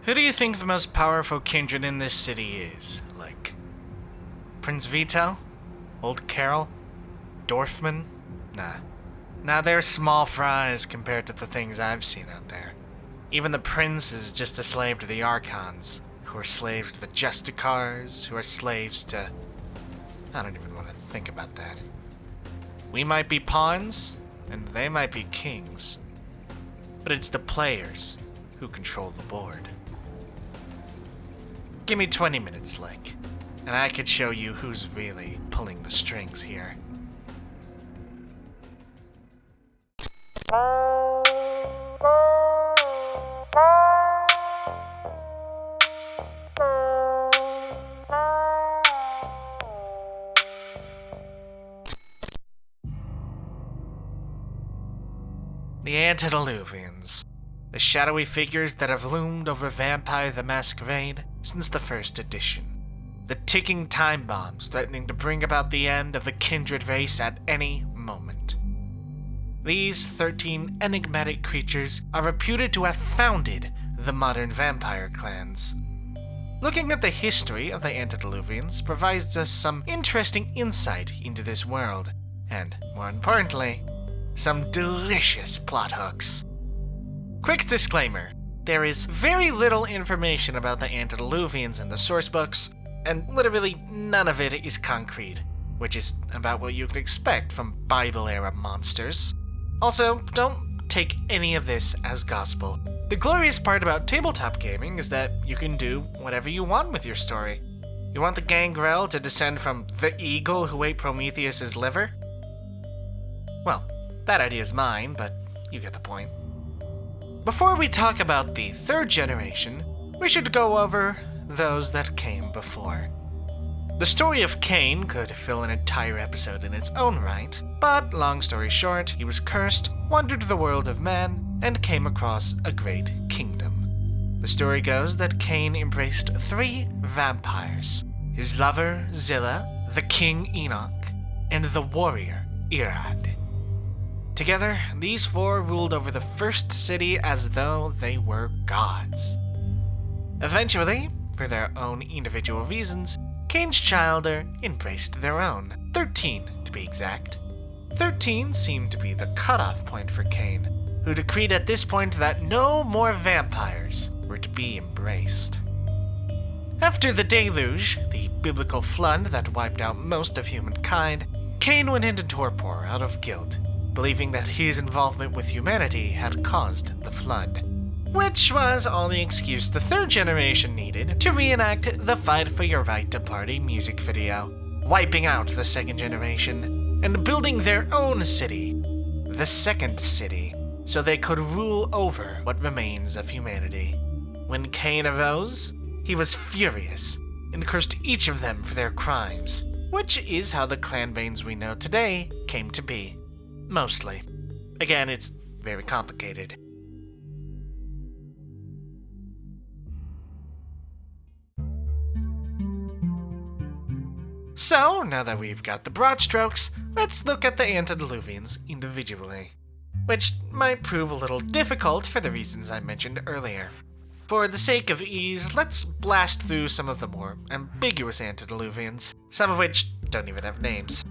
Who do you think the most powerful kindred in this city is? Like, Prince Vitel? Old Carol? Dorfman? Nah, they're small fries compared to the things I've seen out there. Even the prince is just a slave to the Archons, who are slaves to the Justicars, who are slaves to... I don't even want to think about that. We might be pawns, and they might be kings. But it's the players who control the board. Give me 20 minutes, Lick, and I could show you who's really pulling the strings here. The Antediluvians, the shadowy figures that have loomed over Vampire the Masquerade since the first edition. The ticking time bombs threatening to bring about the end of the kindred race at any moment. These 13 enigmatic creatures are reputed to have founded the modern vampire clans. Looking at the history of the Antediluvians provides us some interesting insight into this world, and, more importantly, some delicious plot hooks. Quick disclaimer, there is very little information about the Antediluvians in the sourcebooks, and literally none of it is concrete, which is about what you could expect from Bible-era monsters. Also, don't take any of this as gospel. The glorious part about tabletop gaming is that you can do whatever you want with your story. You want the gangrel to descend from the eagle who ate Prometheus's liver? Well, that idea's mine, but you get the point. Before we talk about the third generation, we should go over those that came before. The story of Cain could fill an entire episode in its own right, but long story short, he was cursed, wandered the world of man, and came across a great kingdom. The story goes that Cain embraced 3 vampires, his lover Zilla, the king Enoch, and the warrior Irad. Together, these 4 ruled over the first city as though they were gods. Eventually, for their own individual reasons, Cain's childer embraced their own, 13 to be exact. 13 seemed to be the cutoff point for Cain, who decreed at this point that no more vampires were to be embraced. After the deluge, the biblical flood that wiped out most of humankind, Cain went into torpor out of guilt, believing that his involvement with humanity had caused the flood, which was all the excuse the third generation needed to reenact the Fight for Your Right to Party music video, wiping out the second generation and building their own city, the second city, so they could rule over what remains of humanity. When Cain arose, he was furious and cursed each of them for their crimes, which is how the clanbanes we know today came to be. Mostly. Again, it's very complicated. So, now that we've got the broad strokes, let's look at the Antediluvians individually, which might prove a little difficult for the reasons I mentioned earlier. For the sake of ease, let's blast through some of the more ambiguous Antediluvians, some of which don't even have names.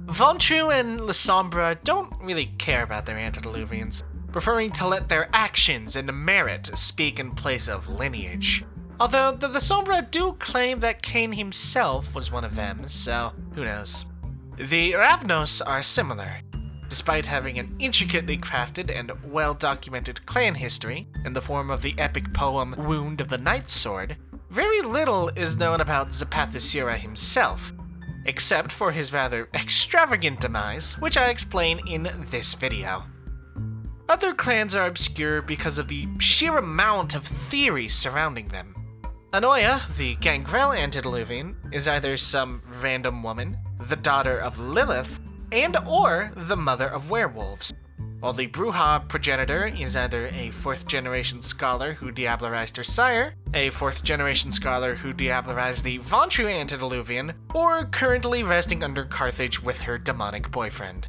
Vontru and La Sombra don't really care about their Antediluvians, preferring to let their actions and merit speak in place of lineage. Although the La Sombra do claim that Cain himself was one of them, so who knows. The Ravnos are similar. Despite having an intricately crafted and well-documented clan history in the form of the epic poem Wound of the Night Sword, very little is known about Zapathasura himself, except for his rather extravagant demise, which I explain in this video. Other clans are obscure because of the sheer amount of theories surrounding them. Anoia, the Gangrel Antediluvian, is either some random woman, the daughter of Lilith, and or the mother of werewolves, while the Bruja progenitor is either a 4th generation scholar who diablerized her sire, a 4th generation scholar who diablerized the Vontru Antediluvian, or currently resting under Carthage with her demonic boyfriend.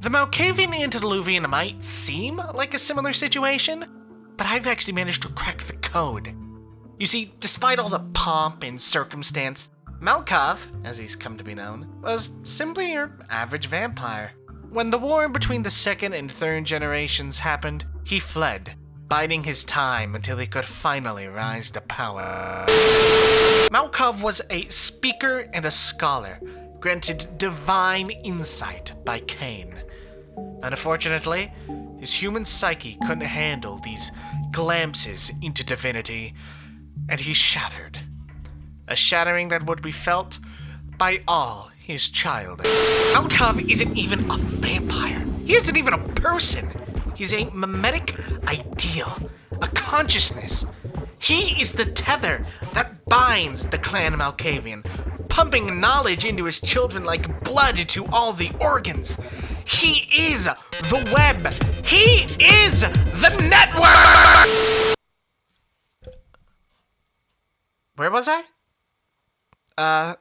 The Malkavian Antediluvian might seem like a similar situation, but I've actually managed to crack the code. You see, despite all the pomp and circumstance, Macleod, as he's come to be known, was simply your average vampire. When the war between the second and third generations happened, he fled, biding his time until he could finally rise to power. Macleod was a speaker and a scholar, granted divine insight by Cain. Unfortunately, his human psyche couldn't handle these glimpses into divinity, and he shattered. A shattering that would be felt by all his childhood. Macleod isn't even a vampire. He isn't even a person. He's a mimetic ideal, a consciousness. He is the tether that binds the clan Malkavian, pumping knowledge into his children like blood to all the organs. He is the web. He is the network! Where was I?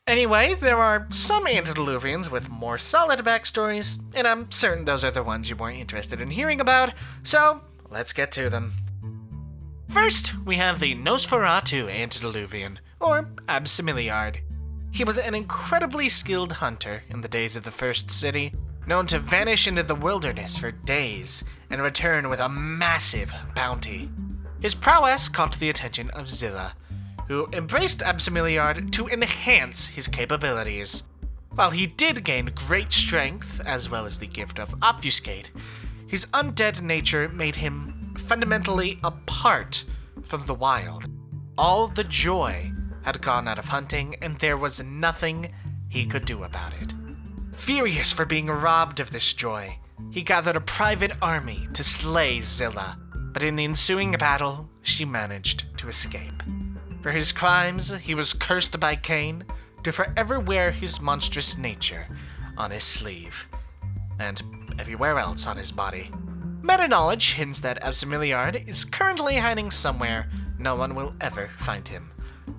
Anyway, there are some Antediluvians with more solid backstories, and I'm certain those are the ones you're more interested in hearing about, so let's get to them. First, we have the Nosferatu Antediluvian, or Absimiliard. He was an incredibly skilled hunter in the days of the First City, known to vanish into the wilderness for days and return with a massive bounty. His prowess caught the attention of Zilla, who embraced Absimiliard to enhance his capabilities. While he did gain great strength, as well as the gift of obfuscate, his undead nature made him fundamentally apart from the wild. All the joy had gone out of hunting, and there was nothing he could do about it. Furious for being robbed of this joy, he gathered a private army to slay Zilla, but in the ensuing battle, she managed to escape. For his crimes, he was cursed by Cain to forever wear his monstrous nature on his sleeve, and everywhere else on his body. Meta-knowledge hints that Absimiliard is currently hiding somewhere no one will ever find him,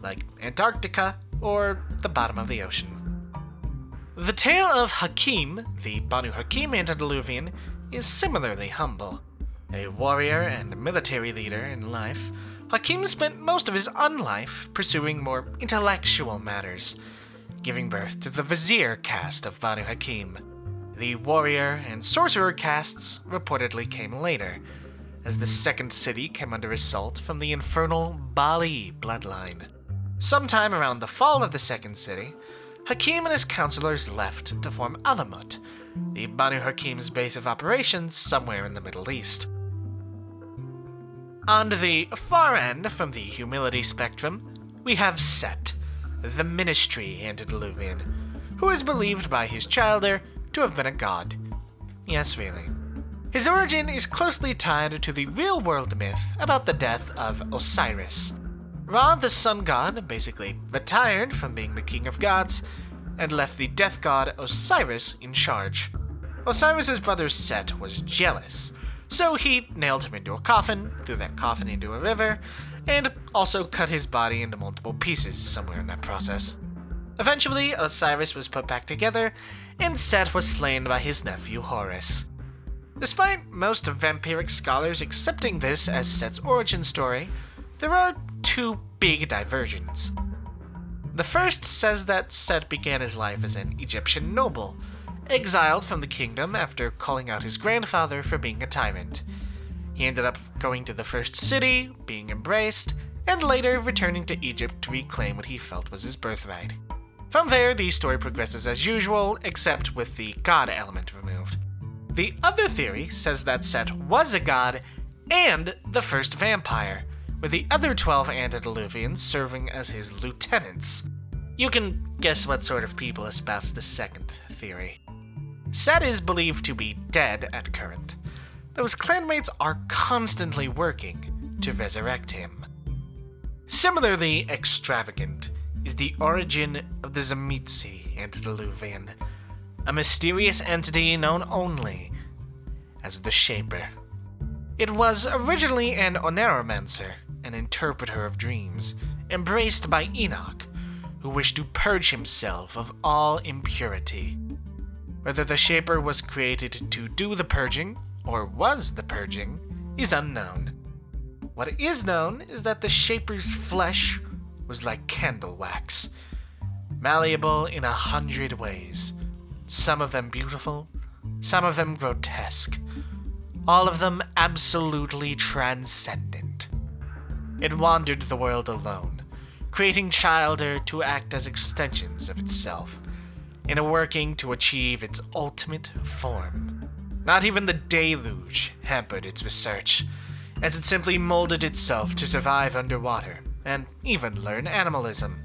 like Antarctica or the bottom of the ocean. The Tale of Hakeem, the Banu Hakeem Antediluvian, is similarly humble. A warrior and military leader in life, Hakeem spent most of his unlife pursuing more intellectual matters, giving birth to the Vizier caste of Banu Hakeem. The warrior and sorcerer castes reportedly came later, as the second city came under assault from the infernal Bali bloodline. Sometime around the fall of the second city, Hakeem and his counselors left to form Alamut, the Banu Hakeem's base of operations somewhere in the Middle East. On the far end from the humility spectrum, we have Set, the Ministry Antediluvian, who is believed by his childer to have been a god. Yes, really. His origin is closely tied to the real-world myth about the death of Osiris. Ra, the sun god, basically retired from being the king of gods and left the death god Osiris in charge. Osiris's brother Set was jealous, so he nailed him into a coffin, threw that coffin into a river, and also cut his body into multiple pieces somewhere in that process. Eventually, Osiris was put back together, and Set was slain by his nephew Horus. Despite most vampiric scholars accepting this as Set's origin story, there are two big diversions. The first says that Set began his life as an Egyptian noble, exiled from the kingdom after calling out his grandfather for being a tyrant. He ended up going to the first city, being embraced, and later returning to Egypt to reclaim what he felt was his birthright. From there, the story progresses as usual, except with the god element removed. The other theory says that Set was a god and the first vampire, with the other 12 Antediluvians serving as his lieutenants. You can guess what sort of people espouse the second theory. Set is believed to be dead at current, though his clanmates are constantly working to resurrect him. Similarly extravagant is the origin of the Tzimisce Antediluvian, a mysterious entity known only as the Shaper. It was originally an oneromancer, an interpreter of dreams, embraced by Enoch, who wished to purge himself of all impurity. Whether the Shaper was created to do the purging, or was the purging, is unknown. What is known is that the Shaper's flesh was like candle wax, malleable in 100 ways, some of them beautiful, some of them grotesque, all of them absolutely transcendent. It wandered the world alone, creating childer to act as extensions of itself, in a working to achieve its ultimate form. Not even the deluge hampered its research, as it simply molded itself to survive underwater and even learn animalism.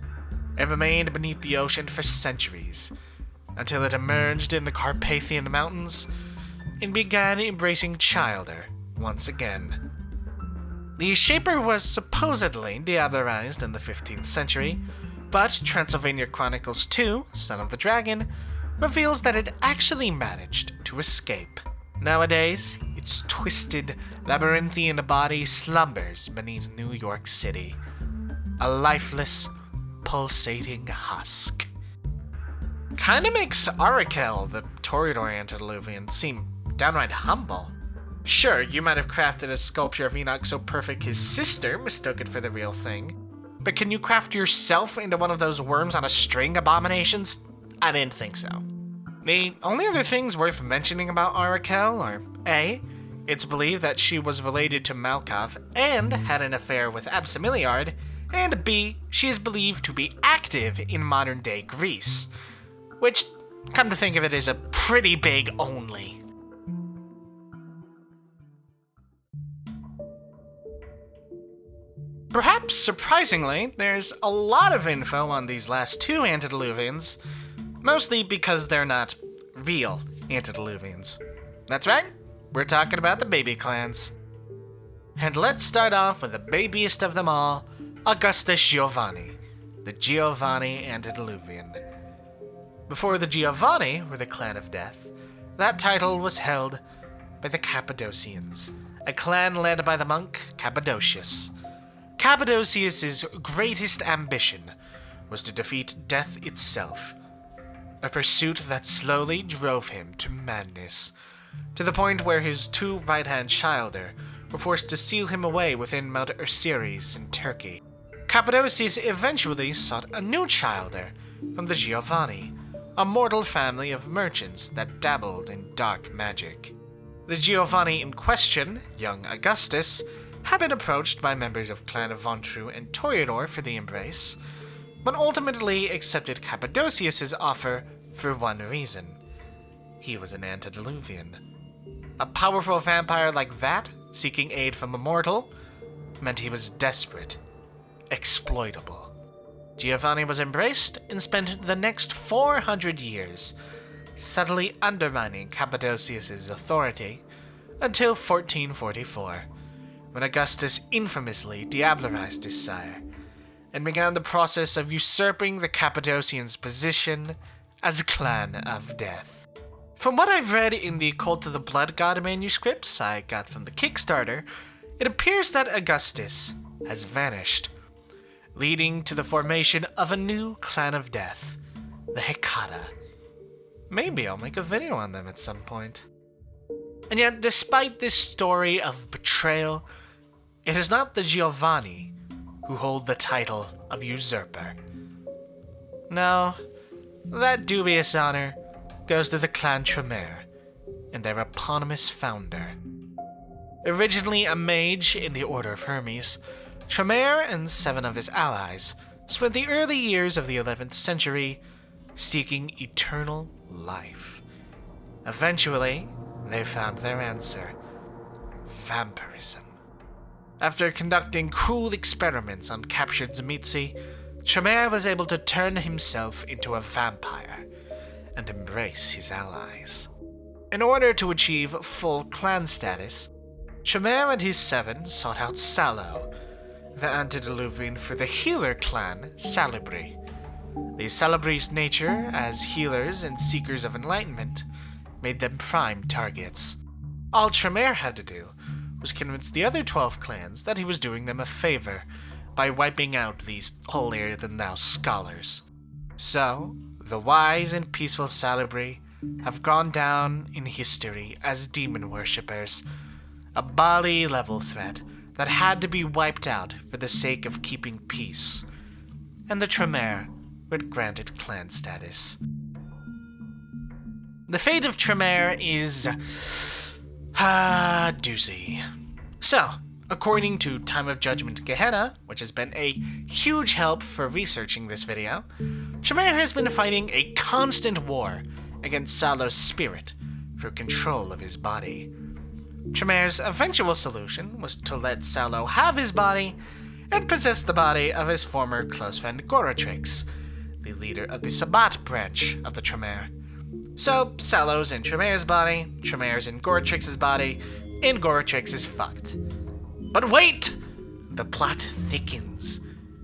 It remained beneath the ocean for centuries, until it emerged in the Carpathian Mountains and began embracing childer once again. The Shaper was supposedly diablerized in the 15th century, but Transylvania Chronicles 2, Son of the Dragon, reveals that it actually managed to escape. Nowadays, its twisted, labyrinthian body slumbers beneath New York City, a lifeless, pulsating husk. Kinda makes Arakel, the Toreador Antediluvian, seem downright humble. Sure, you might have crafted a sculpture of Enoch so perfect his sister mistook it for the real thing, but can you craft yourself into one of those worms on a string abominations? I didn't think so. The only other things worth mentioning about Arakel are A, it's believed that she was related to Malkov and had an affair with Absimiliard, and B, she is believed to be active in modern-day Greece, which, come to think of it, is a pretty big only. Perhaps surprisingly, there's a lot of info on these last two Antediluvians, mostly because they're not real Antediluvians. That's right, we're talking about the baby clans. And let's start off with the babiest of them all, Augustus Giovanni, the Giovanni Antediluvian. Before the Giovanni were the clan of death, that title was held by the Cappadocians, a clan led by the monk Cappadocius. Cappadocius's greatest ambition was to defeat death itself, a pursuit that slowly drove him to madness, to the point where his two right-hand childer were forced to seal him away within Mount Ursiris in Turkey. Cappadocius eventually sought a new childer from the Giovanni, a mortal family of merchants that dabbled in dark magic. The Giovanni in question, young Augustus, had been approached by members of Clan of Vontru and Toreador for the embrace, but ultimately accepted Cappadocius's offer for one reason. He was an antediluvian. A powerful vampire like that, seeking aid from a mortal, meant he was desperate, exploitable. Giovanni was embraced and spent the next 400 years subtly undermining Cappadocius's authority until 1444, when Augustus infamously diablerized his sire and began the process of usurping the Cappadocians' position as a clan of death. From what I've read in the Cult of the Blood God manuscripts I got from the Kickstarter, it appears that Augustus has vanished, leading to the formation of a new clan of death, the Hecata. Maybe I'll make a video on them at some point. And yet, despite this story of betrayal, it is not the Giovanni who hold the title of usurper. No, that dubious honor goes to the clan Tremere and their eponymous founder. Originally a mage in the Order of Hermes, Tremere and 7 of his allies spent the early years of the 11th century seeking eternal life. Eventually, they found their answer: vampirism. After conducting cruel experiments on captured Tzimisce, Tremere was able to turn himself into a vampire and embrace his allies. In order to achieve full clan status, Tremere and his 7 sought out Sallow, the Antediluvian for the healer clan Salubri. The Salubri's nature as healers and seekers of enlightenment made them prime targets. All Tremere had to do was convince the other 12 clans that he was doing them a favor by wiping out these holier-than-thou scholars. So, the wise and peaceful Salubri have gone down in history as demon worshippers, a Bali-level threat that had to be wiped out for the sake of keeping peace, and the Tremere were granted clan status. The fate of Tremere is doozy. So, according to Time of Judgment Gehenna, which has been a huge help for researching this video, Tremere has been fighting a constant war against Salo's spirit for control of his body. Tremere's eventual solution was to let Salo have his body and possess the body of his former close friend Goratrix, the leader of the Sabbat branch of the Tremere. So, Salo's in Tremere's body, Tremere's in Goratrix's body, and Goratrix is fucked. But wait! The plot thickens.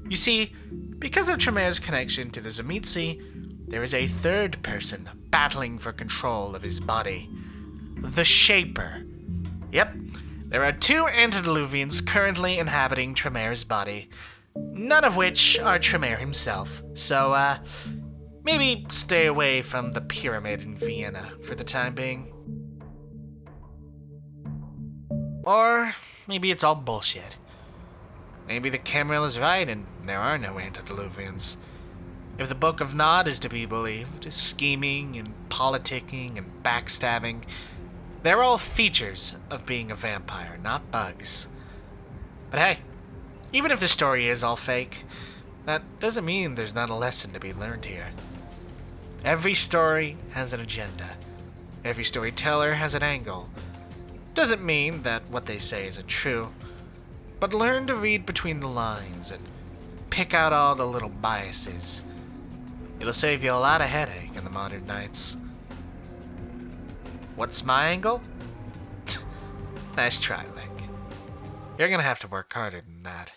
You see, because of Tremere's connection to the Tzimisce, there is a third person battling for control of his body. The Shaper. Yep, there are 2 Antediluvians currently inhabiting Tremere's body, none of which are Tremere himself, so, maybe stay away from the pyramid in Vienna for the time being. Or maybe it's all bullshit. Maybe the Camarilla is right and there are no Antediluvians. If the Book of Nod is to be believed, scheming and politicking and backstabbing, they're all features of being a vampire, not bugs. But hey, even if the story is all fake, that doesn't mean there's not a lesson to be learned here. Every story has an agenda. Every storyteller has an angle. Doesn't mean that what they say isn't true, but learn to read between the lines and pick out all the little biases. It'll save you a lot of headache in the modern nights. What's my angle? Nice try, Link. You're gonna have to work harder than that.